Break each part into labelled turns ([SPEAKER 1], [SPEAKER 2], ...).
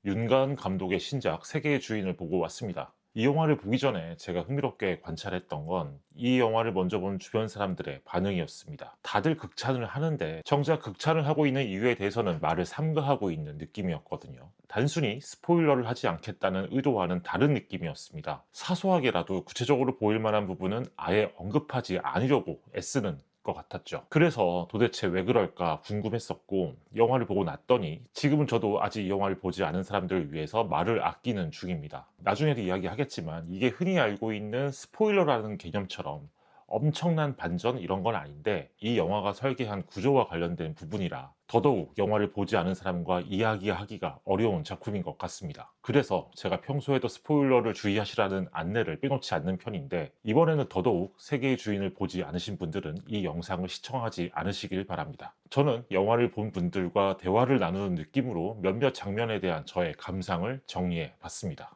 [SPEAKER 1] 윤가은 감독의 신작 세계의 주인을 보고 왔습니다. 이 영화를 보기 전에 제가 흥미롭게 관찰했던 건 이 영화를 먼저 본 주변 사람들의 반응이었습니다. 다들 극찬을 하는데 정작 극찬을 하고 있는 이유에 대해서는 말을 삼가하고 있는 느낌이었거든요. 단순히 스포일러를 하지 않겠다는 의도와는 다른 느낌이었습니다. 사소하게라도 구체적으로 보일 만한 부분은 아예 언급하지 않으려고 애쓰는 것 같았죠. 그래서 도대체 왜 그럴까 궁금했었고, 영화를 보고 났더니 지금은 저도 아직 이 영화를 보지 않은 사람들을 위해서 말을 아끼는 중입니다. 나중에도 이야기하겠지만 이게 흔히 알고 있는 스포일러라는 개념처럼 엄청난 반전 이런 건 아닌데, 이 영화가 설계한 구조와 관련된 부분이라 더더욱 영화를 보지 않은 사람과 이야기하기가 어려운 작품인 것 같습니다. 그래서 제가 평소에도 스포일러를 주의하시라는 안내를 빼놓지 않는 편인데, 이번에는 더더욱 세계의 주인을 보지 않으신 분들은 이 영상을 시청하지 않으시길 바랍니다. 저는 영화를 본 분들과 대화를 나누는 느낌으로 몇몇 장면에 대한 저의 감상을 정리해 봤습니다.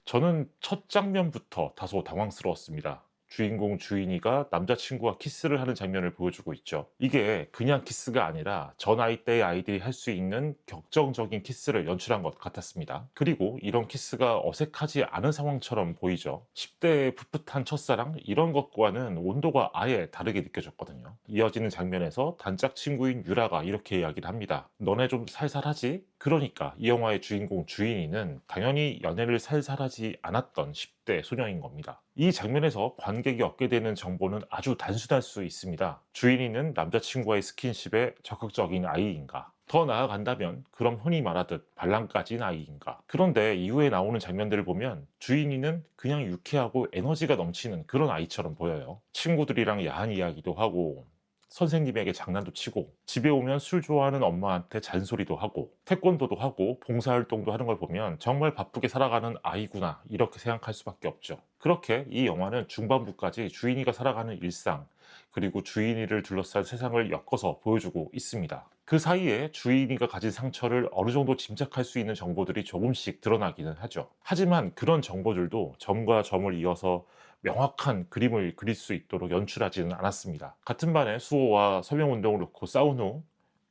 [SPEAKER 1] 저는 첫 장면부터 다소 당황스러웠습니다. 주인공 주인이가 남자친구와 키스를 하는 장면을 보여주고 있죠. 이게 그냥 키스가 아니라 저 나이대의 아이들이 할 수 있는 격정적인 키스를 연출한 것 같았습니다. 그리고 이런 키스가 어색하지 않은 상황처럼 보이죠. 10대의 풋풋한 첫사랑, 이런 것과는 온도가 아예 다르게 느껴졌거든요. 이어지는 장면에서 단짝 친구인 유라가 이렇게 이야기를 합니다. 너네 좀 살살하지? 그러니까 이 영화의 주인공 주인이는 당연히 연애를 살살하지 않았던 10대 소녀인 겁니다. 이 장면에서 관객이 얻게 되는 정보는 아주 단순할 수 있습니다. 주인이는 남자친구와의 스킨십에 적극적인 아이인가? 더 나아간다면 그럼 흔히 말하듯 발랑까진 아이인가? 그런데 이후에 나오는 장면들을 보면 주인이는 그냥 유쾌하고 에너지가 넘치는 그런 아이처럼 보여요. 친구들이랑 야한 이야기도 하고, 선생님에게 장난도 치고, 집에 오면 술 좋아하는 엄마한테 잔소리도 하고, 태권도도 하고, 봉사활동도 하는 걸 보면 정말 바쁘게 살아가는 아이구나, 이렇게 생각할 수밖에 없죠. 그렇게 이 영화는 중반부까지 주인이가 살아가는 일상, 그리고 주인이를 둘러싼 세상을 엮어서 보여주고 있습니다. 그 사이에 주인이가 가진 상처를 어느 정도 짐작할 수 있는 정보들이 조금씩 드러나기는 하죠. 하지만 그런 정보들도 점과 점을 이어서 명확한 그림을 그릴 수 있도록 연출하지는 않았습니다. 같은 반에 수호와 서명운동을 놓고 싸운 후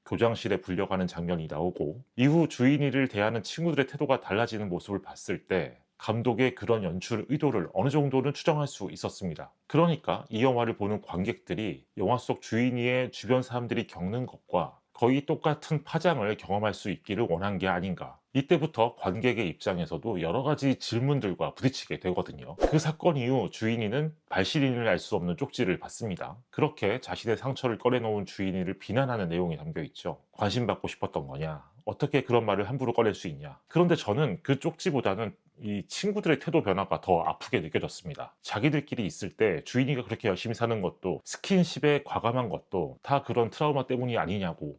[SPEAKER 1] 교장실에 불려가는 장면이 나오고, 이후 주인이를 대하는 친구들의 태도가 달라지는 모습을 봤을 때 감독의 그런 연출 의도를 어느 정도는 추정할 수 있었습니다. 그러니까 이 영화를 보는 관객들이 영화 속 주인이의 주변 사람들이 겪는 것과 거의 똑같은 파장을 경험할 수 있기를 원한 게 아닌가. 이때부터 관객의 입장에서도 여러 가지 질문들과 부딪히게 되거든요. 그 사건 이후 주인이는 발시린을 알 수 없는 쪽지를 받습니다. 그렇게 자신의 상처를 꺼내놓은 주인이를 비난하는 내용이 담겨 있죠. 관심받고 싶었던 거냐? 어떻게 그런 말을 함부로 꺼낼 수 있냐? 그런데 저는 그 쪽지보다는 이 친구들의 태도 변화가 더 아프게 느껴졌습니다. 자기들끼리 있을 때 주인이가 그렇게 열심히 사는 것도, 스킨십에 과감한 것도 다 그런 트라우마 때문이 아니냐고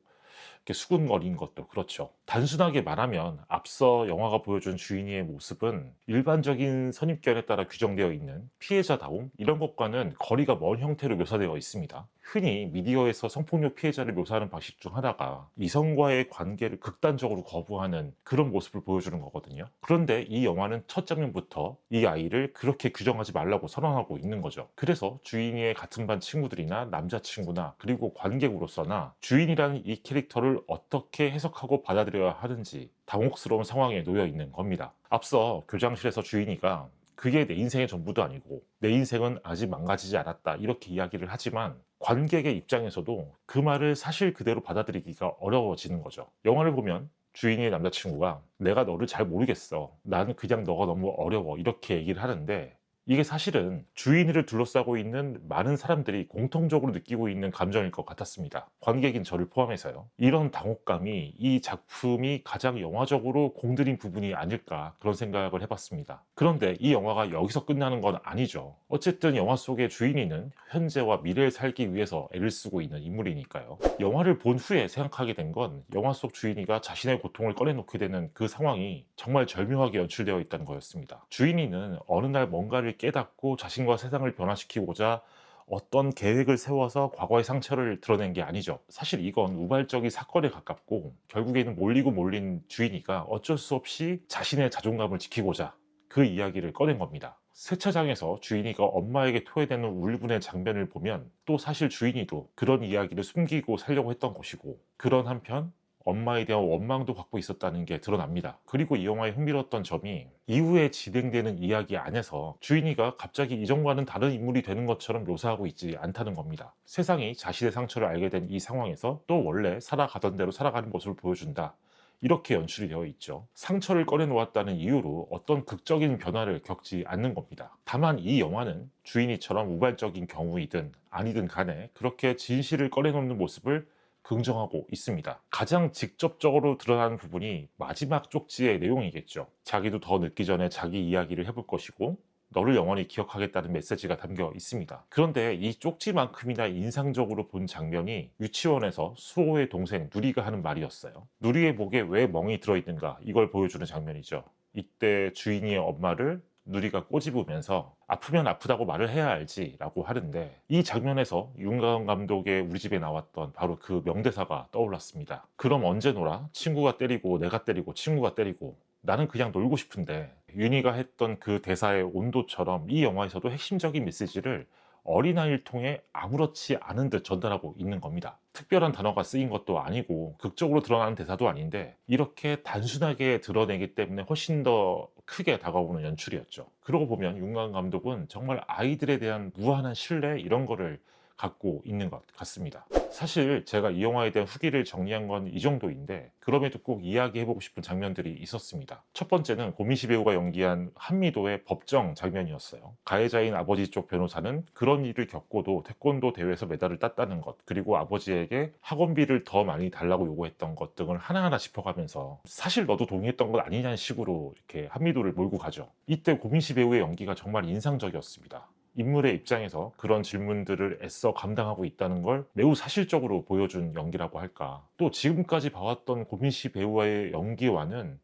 [SPEAKER 1] 이렇게 수군거린 것도 그렇죠. 단순하게 말하면 앞서 영화가 보여준 주인이의 모습은 일반적인 선입견에 따라 규정되어 있는 피해자다움, 이런 것과는 거리가 먼 형태로 묘사되어 있습니다. 흔히 미디어에서 성폭력 피해자를 묘사하는 방식 중 하나가 이성과의 관계를 극단적으로 거부하는 그런 모습을 보여주는 거거든요. 그런데 이 영화는 첫 장면부터 이 아이를 그렇게 규정하지 말라고 선언하고 있는 거죠. 그래서 주인이의 같은 반 친구들이나 남자친구나, 그리고 관객으로서나 주인이라는 이 캐릭터를 어떻게 해석하고 받아들여야 하는지 당혹스러운 상황에 놓여 있는 겁니다. 앞서 교장실에서 주인이가 그게 내 인생의 전부도 아니고 내 인생은 아직 망가지지 않았다, 이렇게 이야기를 하지만 관객의 입장에서도 그 말을 사실 그대로 받아들이기가 어려워지는 거죠. 영화를 보면 주인의 남자친구가 내가 너를 잘 모르겠어, 나는 그냥 너가 너무 어려워, 이렇게 얘기를 하는데, 이게 사실은 주인이를 둘러싸고 있는 많은 사람들이 공통적으로 느끼고 있는 감정일 것 같았습니다. 관객인 저를 포함해서요. 이런 당혹감이 이 작품이 가장 영화적으로 공들인 부분이 아닐까, 그런 생각을 해봤습니다. 그런데 이 영화가 여기서 끝나는 건 아니죠. 어쨌든 영화 속의 주인이는 현재와 미래를 살기 위해서 애를 쓰고 있는 인물이니까요. 영화를 본 후에 생각하게 된 건 영화 속 주인이가 자신의 고통을 꺼내놓게 되는 그 상황이 정말 절묘하게 연출되어 있다는 거였습니다. 주인이는 어느 날 뭔가를 깨닫고 자신과 세상을 변화시키고자 어떤 계획을 세워서 과거의 상처를 드러낸 게 아니죠. 사실 이건 우발적인 사건에 가깝고, 결국에는 몰리고 몰린 주인이가 어쩔 수 없이 자신의 자존감을 지키고자 그 이야기를 꺼낸 겁니다. 세차장에서 주인이가 엄마에게 토해대는 울분의 장면을 보면 또 사실 주인이도 그런 이야기를 숨기고 살려고 했던 것이고, 그런 한편 엄마에 대한 원망도 갖고 있었다는 게 드러납니다. 그리고 이 영화의 흥미로웠던 점이 이후에 진행되는 이야기 안에서 주인이가 갑자기 이전과는 다른 인물이 되는 것처럼 묘사하고 있지 않다는 겁니다. 세상이 자신의 상처를 알게 된 이 상황에서 또 원래 살아가던 대로 살아가는 모습을 보여준다. 이렇게 연출이 되어 있죠. 상처를 꺼내놓았다는 이유로 어떤 극적인 변화를 겪지 않는 겁니다. 다만 이 영화는 주인이처럼 우발적인 경우이든 아니든 간에 그렇게 진실을 꺼내놓는 모습을 긍정하고 있습니다. 가장 직접적으로 드러나는 부분이 마지막 쪽지의 내용이겠죠. 자기도 더 늦기 전에 자기 이야기를 해볼 것이고 너를 영원히 기억하겠다는 메시지가 담겨 있습니다. 그런데 이 쪽지만큼이나 인상적으로 본 장면이 유치원에서 수호의 동생 누리가 하는 말이었어요. 누리의 목에 왜 멍이 들어있는가, 이걸 보여주는 장면이죠. 이때 주인이의 엄마를 누리가 꼬집으면서 아프면 아프다고 말을 해야 알지 라고 하는데, 이 장면에서 윤가은 감독의 우리 집에 나왔던 바로 그 명대사가 떠올랐습니다. 그럼 언제 놀아? 친구가 때리고 내가 때리고 친구가 때리고 나는 그냥 놀고 싶은데. 윤희가 했던 그 대사의 온도처럼 이 영화에서도 핵심적인 메시지를 어린아이를 통해 아무렇지 않은 듯 전달하고 있는 겁니다. 특별한 단어가 쓰인 것도 아니고 극적으로 드러나는 대사도 아닌데 이렇게 단순하게 드러내기 때문에 훨씬 더 크게 다가오는 연출이었죠. 그러고 보면 윤가은 감독은 정말 아이들에 대한 무한한 신뢰, 이런 거를 갖고 있는 것 같습니다. 사실 제가 이 영화에 대한 후기를 정리한 건 이 정도인데 그럼에도 꼭 이야기해보고 싶은 장면들이 있었습니다. 첫 번째는 고민시 배우가 연기한 한미도의 법정 장면이었어요. 가해자인 아버지 쪽 변호사는 그런 일을 겪고도 태권도 대회에서 메달을 땄다는 것, 그리고 아버지에게 학원비를 더 많이 달라고 요구했던 것 등을 하나하나 짚어가면서 사실 너도 동의했던 것 아니냐는 식으로 이렇게 한미도를 몰고 가죠. 이때 고민시 배우의 연기가 정말 인상적이었습니다. 인물의 입장에서 그런 질문들을 애써 감당하고 있다는 걸 매우 사실적으로 보여준 연기라고 할까. 또 지금까지 봐왔던 고민시 배우와의 연기와는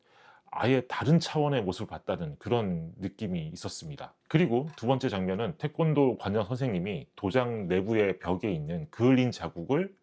[SPEAKER 1] 아예 다른 차원의 모습을 봤다는 그런 느낌이 있었습니다. 그리고 두 번째 장면은 태권도 관장 선생님이 도장 내부의 벽에 있는 그을린 자국을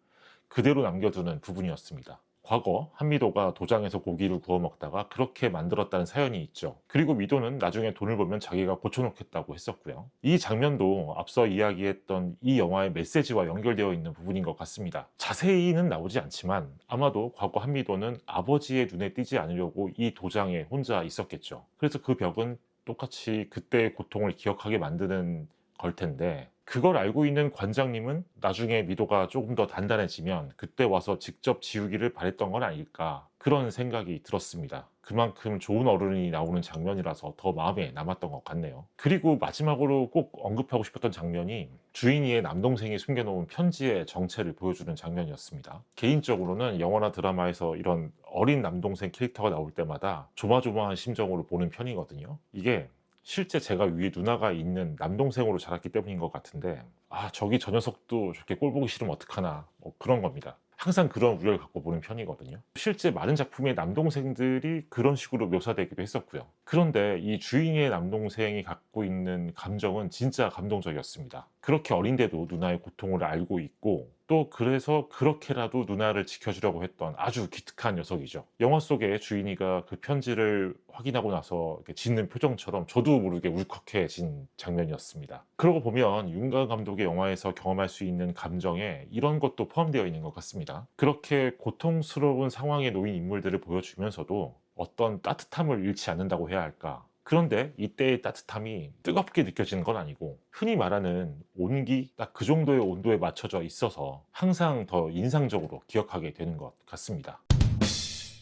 [SPEAKER 1] 그대로 남겨두는 부분이었습니다. 과거 한미도가 도장에서 고기를 구워 먹다가 그렇게 만들었다는 사연이 있죠. 그리고 미도는 나중에 돈을 벌면 자기가 고쳐놓겠다고 했었고요. 이 장면도 앞서 이야기했던 이 영화의 메시지와 연결되어 있는 부분인 것 같습니다. 자세히는 나오지 않지만 아마도 과거 한미도는 아버지의 눈에 띄지 않으려고 이 도장에 혼자 있었겠죠. 그래서 그 벽은 똑같이 그때의 고통을 기억하게 만드는 걸 텐데, 그걸 알고 있는 관장님은 나중에 미도가 조금 더 단단해지면 그때 와서 직접 지우기를 바랬던 건 아닐까, 그런 생각이 들었습니다. 그만큼 좋은 어른이 나오는 장면이라서 더 마음에 남았던 것 같네요. 그리고 마지막으로 꼭 언급하고 싶었던 장면이 주인이의 남동생이 숨겨놓은 편지의 정체를 보여주는 장면이었습니다. 개인적으로는 영화나 드라마에서 이런 어린 남동생 캐릭터가 나올 때마다 조마조마한 심정으로 보는 편이거든요. 이게 실제 제가 위에 누나가 있는 남동생으로 자랐기 때문인 것 같은데, 저기 저 녀석도 저렇게 꼴 보기 싫으면 어떡하나, 뭐 그런 겁니다. 항상 그런 우려를 갖고 보는 편이거든요. 실제 많은 작품의 남동생들이 그런 식으로 묘사되기도 했었고요. 그런데 이 주인의 남동생이 갖고 있는 감정은 진짜 감동적이었습니다. 그렇게 어린데도 누나의 고통을 알고 있고, 또 그래서 그렇게라도 누나를 지켜주려고 했던 아주 기특한 녀석이죠. 영화 속에 주인이가 그 편지를 확인하고 나서 이렇게 짓는 표정처럼 저도 모르게 울컥해진 장면이었습니다. 그러고 보면 윤가은 감독의 영화에서 경험할 수 있는 감정에 이런 것도 포함되어 있는 것 같습니다. 그렇게 고통스러운 상황에 놓인 인물들을 보여주면서도 어떤 따뜻함을 잃지 않는다고 해야 할까. 그런데 이때의 따뜻함이 뜨겁게 느껴지는 건 아니고 흔히 말하는 온기, 딱 그 정도의 온도에 맞춰져 있어서 항상 더 인상적으로 기억하게 되는 것 같습니다.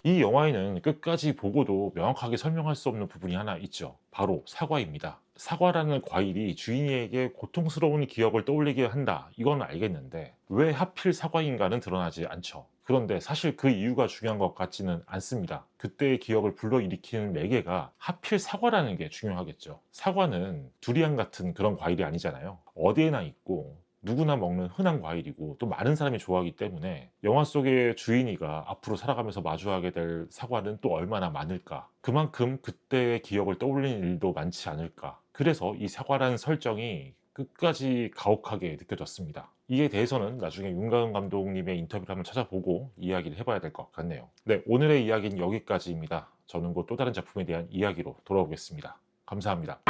[SPEAKER 1] 이 영화에는 끝까지 보고도 명확하게 설명할 수 없는 부분이 하나 있죠. 바로 사과입니다. 사과라는 과일이 주인에게 고통스러운 기억을 떠올리게 한다, 이건 알겠는데 왜 하필 사과인가는 드러나지 않죠. 그런데 사실 그 이유가 중요한 것 같지는 않습니다. 그때의 기억을 불러일으키는 매개가 하필 사과라는 게 중요하겠죠. 사과는 두리안 같은 그런 과일이 아니잖아요. 어디에나 있고 누구나 먹는 흔한 과일이고 또 많은 사람이 좋아하기 때문에 영화 속의 주인이가 앞으로 살아가면서 마주하게 될 사과는 또 얼마나 많을까. 그만큼 그때의 기억을 떠올리는 일도 많지 않을까. 그래서 이 사과라는 설정이 끝까지 가혹하게 느껴졌습니다. 이에 대해서는 나중에 윤가은 감독님의 인터뷰를 한번 찾아보고 이야기를 해봐야 될 것 같네요. 네, 오늘의 이야기는 여기까지입니다. 저는 곧 또 다른 작품에 대한 이야기로 돌아오겠습니다. 감사합니다.